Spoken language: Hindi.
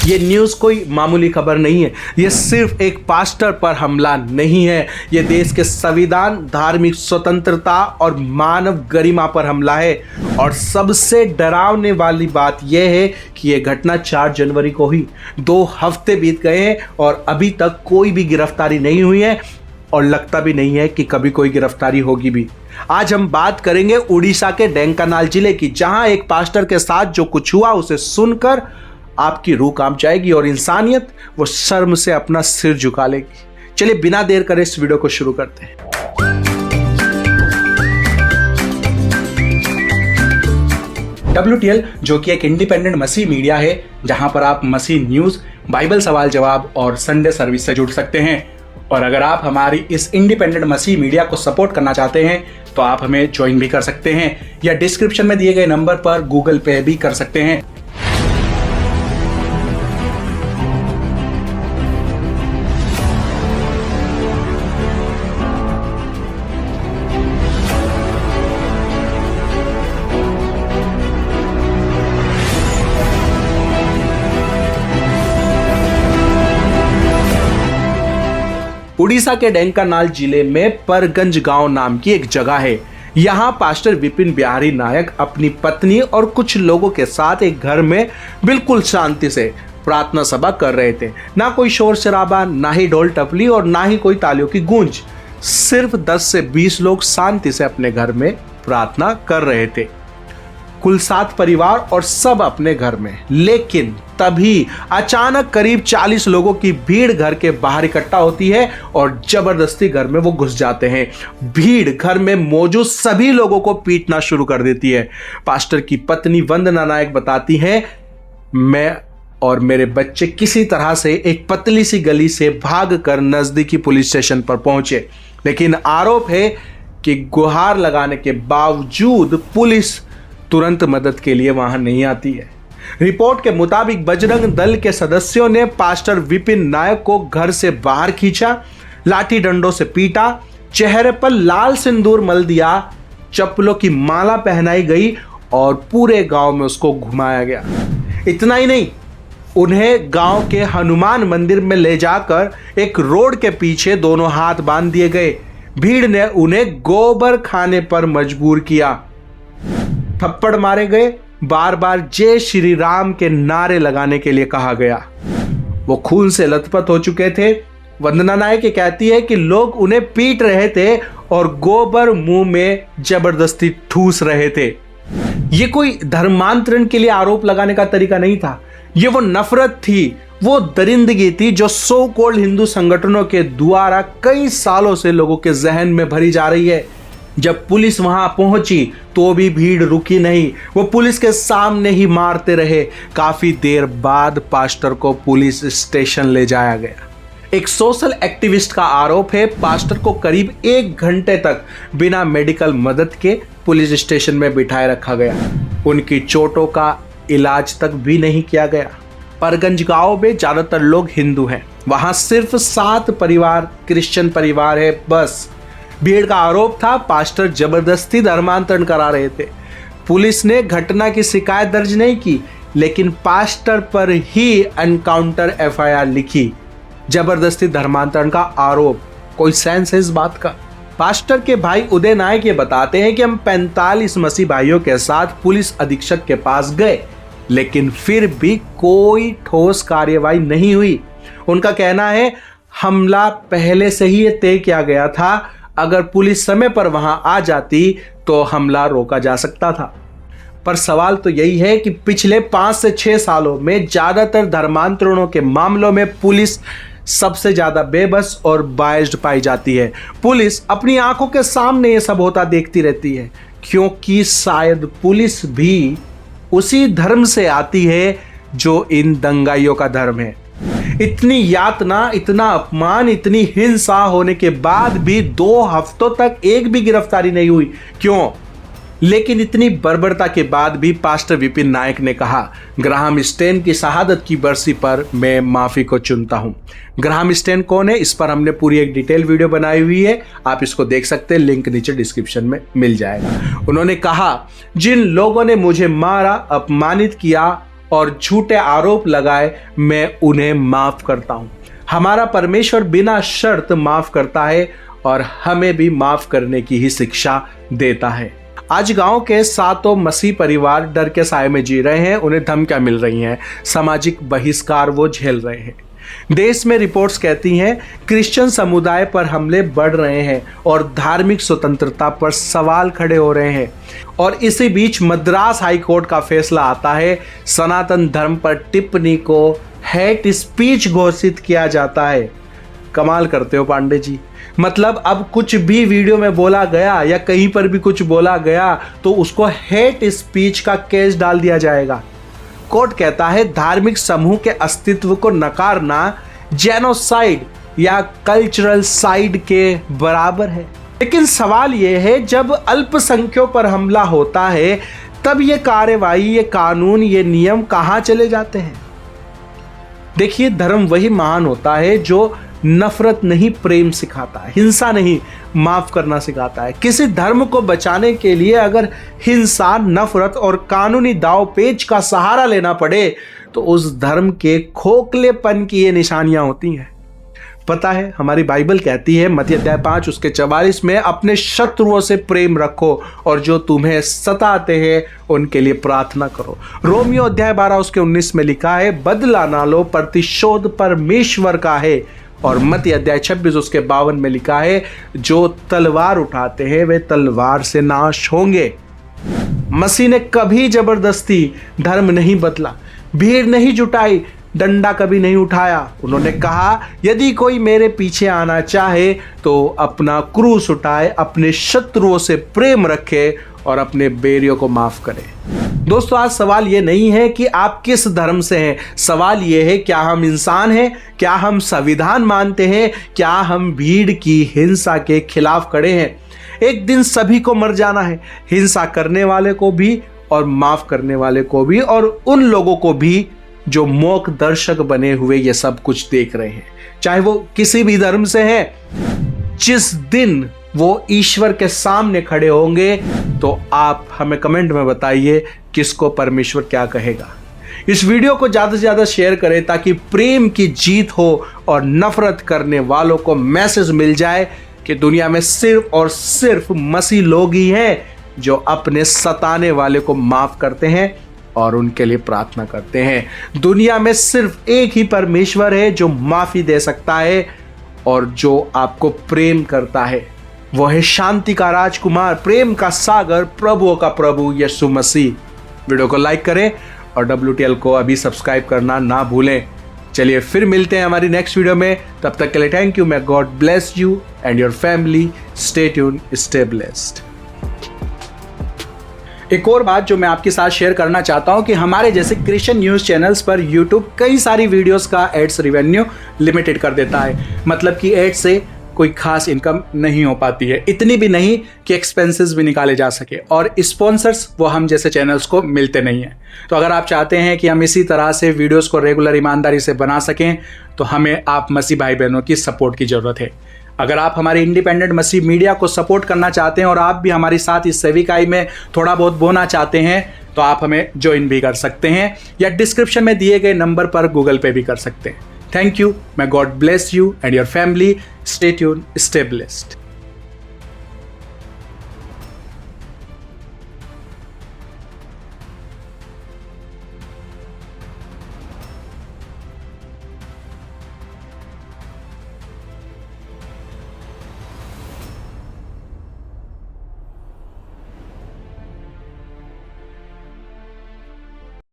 ये न्यूज़ कोई मामूली खबर नहीं है। ये सिर्फ एक पास्टर पर हमला नहीं है, ये देश के संविधान, धार्मिक स्वतंत्रता और मानव गरिमा पर हमला है। और सबसे डरावने वाली बात यह है कि यह घटना 4 जनवरी को हुई। 2 हफ्ते बीत गए हैं और अभी तक कोई भी गिरफ्तारी नहीं हुई है और लगता भी नहीं है कि कभी कोई गिरफ्तारी होगी भी। आज हम बात करेंगे उड़ीसा के ढेंकानाल जिले की, जहां एक पास्टर के साथ जो कुछ हुआ उसे सुनकर आपकी रूह कांप जाएगी और इंसानियत वो शर्म से अपना सिर झुका लेगी। चलिए बिना देर करे इस वीडियो को शुरू करते हैं। WTL जो कि एक इंडिपेंडेंट मसीह मीडिया है, जहां पर आप मसीह न्यूज, बाइबल सवाल जवाब और संडे सर्विस से जुड़ सकते हैं। और अगर आप हमारी इस इंडिपेंडेंट मसीह मीडिया को सपोर्ट करना चाहते हैं तो आप हमें ज्वाइन भी कर सकते हैं या डिस्क्रिप्शन में दिए गए नंबर पर गूगल पे भी कर सकते हैं। उड़ीसा के ढेंकानाल जिले में परगंज गांव नाम की एक जगह है। यहाँ पास्टर विपिन बिहारी नायक अपनी पत्नी और कुछ लोगों के साथ एक घर में बिल्कुल शांति से प्रार्थना सभा कर रहे थे। ना कोई शोर शराबा, ना ही ढोल टपली और ना ही कोई तालियों की गूंज। सिर्फ 10 से 20 लोग शांति से अपने घर में प्रार्थना कर रहे थे। कुल 7 परिवार और सब अपने घर में। लेकिन तभी अचानक करीब 40 लोगों की भीड़ घर के बाहर इकट्ठा होती है और जबरदस्ती घर में वो घुस जाते हैं। भीड़ घर में मौजूद सभी लोगों को पीटना शुरू कर देती है। पास्टर की पत्नी वंदना नायक बताती है, मैं और मेरे बच्चे किसी तरह से एक पतली सी गली से भागकर नजदीकी पुलिस स्टेशन पर पहुंचे। लेकिन आरोप है कि गुहार लगाने के बावजूद पुलिस तुरंत मदद के लिए वहां नहीं आती है। रिपोर्ट के मुताबिक बजरंग दल के सदस्यों ने पास्टर विपिन नायक को घर से बाहर खींचा, लाठी डंडों से पीटा, चेहरे पर लाल सिंदूर मल दिया, चप्पलों की माला पहनाई गई और पूरे गांव में उसको घुमाया गया। इतना ही नहीं, उन्हें गांव के हनुमान मंदिर में ले जाकर एक रोड के पीछे दोनों हाथ बांध दिए गए। भीड़ ने उन्हें गोबर खाने पर मजबूर किया, थप्पड़ मारे गए, बार बार जय श्री राम के नारे लगाने के लिए कहा गया। वो खून से लथपथ हो चुके थे। वंदना नायक कहती है कि लोग उन्हें पीट रहे थे और गोबर मुंह में जबरदस्ती ठूस रहे थे। ये कोई धर्मांतरण के लिए आरोप लगाने का तरीका नहीं था, ये वो नफरत थी, वो दरिंदगी थी जो सो कॉल्ड हिंदू संगठनों के द्वारा कई सालों से लोगों के जहन में भरी जा रही है। जब पुलिस वहां पहुंची तो भी भीड़ रुकी नहीं, वो पुलिस के सामने ही मारते रहे। काफी देर बाद पास्टर को पुलिस स्टेशन ले जाया गया। एक सोशल एक्टिविस्ट का आरोप है, पास्टर को करीब 1 घंटे तक बिना मेडिकल मदद के पुलिस स्टेशन में बिठाए रखा गया। उनकी चोटों का इलाज तक भी नहीं किया गया। परगंज गांव में ज्यादातर लोग हिंदू हैं, वहां सिर्फ 7 परिवार क्रिश्चियन परिवार है बस। भीड़ का आरोप था पास्टर जबरदस्ती धर्मांतरण करा रहे थे। पुलिस ने घटना की शिकायत दर्ज नहीं की, लेकिन पास्टर पर ही एनकाउंटर FIR लिखी। जबरदस्ती धर्मांतरण का आरोप, कोई सेंस है इस बात का? पास्टर के भाई उदय नायक ये बताते हैं कि हम 45 मसीह भाइयों के साथ पुलिस अधीक्षक के पास गए, लेकिन फिर भी कोई ठोस कार्यवाही नहीं हुई। उनका कहना है, हमला पहले से ही तय किया गया था, अगर पुलिस समय पर वहां आ जाती तो हमला रोका जा सकता था। पर सवाल तो यही है कि पिछले 5 से 6 सालों में ज्यादातर धर्मांतरणों के मामलों में पुलिस सबसे ज्यादा बेबस और बायस्ड पाई जाती है। पुलिस अपनी आंखों के सामने ये सब होता देखती रहती है, क्योंकि शायद पुलिस भी उसी धर्म से आती है जो इन दंगाइयों का धर्म है। इतनी यातना, इतना अपमान, इतनी हिंसा होने के बाद भी 2 हफ्तों तक एक भी गिरफ्तारी नहीं हुई। क्यों? लेकिन इतनी बर्बरता के बाद भी पास्टर विपिन नायक ने कहा, ग्राहम स्टेन की शहादत की बरसी पर मैं माफी को चुनता हूं। ग्राहम स्टेन कौन है, इस पर हमने पूरी एक डिटेल वीडियो बनाई हुई है, आप इसको देख सकते हैं, लिंक नीचे डिस्क्रिप्शन में मिल जाएगा। उन्होंने कहा, जिन लोगों ने मुझे मारा, अपमानित किया और झूठे आरोप लगाए, मैं उन्हें माफ करता हूं। हमारा परमेश्वर बिना शर्त माफ करता है और हमें भी माफ करने की ही शिक्षा देता है। आज गांव के 7 मसीह परिवार डर के साए में जी रहे हैं। उन्हें धमकियां मिल रही हैं, सामाजिक बहिष्कार वो झेल रहे हैं। देश में रिपोर्ट्स कहती हैं क्रिश्चियन समुदाय पर हमले बढ़ रहे हैं और धार्मिक स्वतंत्रता पर सवाल खड़े हो रहे हैं। और इसी बीच मद्रास हाई कोर्ट का फैसला आता है, सनातन धर्म पर टिप्पणी को हेट स्पीच घोषित किया जाता है। कमाल करते हो पांडे जी, मतलब अब कुछ भी वीडियो में बोला गया या कहीं पर भी कुछ बोला गया तो उसको हेट स्पीच का केस डाल दिया जाएगा। कोर्ट कहता है धार्मिक समूह के अस्तित्व को नकारना जेनोसाइड या कल्चरल साइड के बराबर है। लेकिन सवाल यह है, जब अल्पसंख्यकों पर हमला होता है तब ये कार्यवाही, ये कानून, ये नियम कहां चले जाते हैं? देखिए, धर्म वही महान होता है जो नफरत नहीं प्रेम सिखाता है, हिंसा नहीं माफ करना सिखाता है। किसी धर्म को बचाने के लिए अगर हिंसा, नफरत और कानूनी दाव पेच का सहारा लेना पड़े तो उस धर्म के खोखलेपन की ये निशानियां होती हैं। पता है, हमारी बाइबल कहती है मत्ती अध्याय 5 उसके 44 में, अपने शत्रुओं से प्रेम रखो और जो तुम्हें सताते हैं उनके लिए प्रार्थना करो। रोमियो अध्याय 12 उसके 19 में लिखा है, बदला ना लो, प्रतिशोध परमेश्वर का है। और मत्ती अध्याय 26 उसके 52 में लिखा है, जो तलवार उठाते हैं वे तलवार से नाश होंगे। मसीह ने कभी जबरदस्ती धर्म नहीं बदला, भीड़ नहीं जुटाई, डंडा कभी नहीं उठाया। उन्होंने कहा, यदि कोई मेरे पीछे आना चाहे तो अपना क्रूस उठाए, अपने शत्रुओं से प्रेम रखे और अपने बैरियों को माफ करे। दोस्तों, आज सवाल ये नहीं है कि आप किस धर्म से हैं, सवाल ये है क्या हम इंसान हैं, क्या हम संविधान मानते हैं, क्या हम भीड़ की हिंसा के खिलाफ खड़े हैं। एक दिन सभी को मर जाना है, हिंसा करने वाले को भी और माफ करने वाले को भी, और उन लोगों को भी जो मूक दर्शक बने हुए ये सब कुछ देख रहे हैं, चाहे वो किसी भी धर्म से हैं। जिस दिन वो ईश्वर के सामने खड़े होंगे तो आप हमें कमेंट में बताइए किसको परमेश्वर क्या कहेगा। इस वीडियो को ज़्यादा से ज़्यादा शेयर करें ताकि प्रेम की जीत हो और नफरत करने वालों को मैसेज मिल जाए कि दुनिया में सिर्फ और सिर्फ मसीह लोग ही हैं जो अपने सताने वाले को माफ करते हैं और उनके लिए प्रार्थना करते हैं। दुनिया में सिर्फ एक ही परमेश्वर है जो माफी दे सकता है और जो आपको प्रेम करता है। वो है शांति का राजकुमार, प्रेम का सागर, प्रभुओं का प्रभु यीशु मसीह। वीडियो को लाइक करें और WTL को अभी सब्सक्राइब करना ना भूलें। चलिए फिर मिलते हैं हमारी नेक्स्ट वीडियो में, तब तक के लिए thank you. May God bless you and your family. Stay tune, stay blessed. एक और बात जो मैं आपके साथ शेयर करना चाहता हूं कि हमारे जैसे क्रिश्चियन न्यूज़ चैनल्स पर यूट्यूब कई सारी वीडियोस का एड्स रेवेन्यू लिमिटेड कर देता है। मतलब कि एड से कोई खास इनकम नहीं हो पाती है, इतनी भी नहीं कि एक्सपेंसेस भी निकाले जा सके, और स्पॉन्सर्स वो हम जैसे चैनल्स को मिलते नहीं हैं। तो अगर आप चाहते हैं कि हम इसी तरह से वीडियोस को रेगुलर ईमानदारी से बना सकें तो हमें आप मसीह भाई बहनों की सपोर्ट की ज़रूरत है। अगर आप हमारे इंडिपेंडेंट मसीह मीडिया को सपोर्ट करना चाहते हैं और आप भी हमारे साथ इस सेविकाई में थोड़ा बहुत बोना चाहते हैं तो आप हमें ज्वाइन भी कर सकते हैं या डिस्क्रिप्शन में दिए गए नंबर पर गूगल पे भी कर सकते हैं। Thank you. May God bless you and your family. Stay tuned. Stay blessed.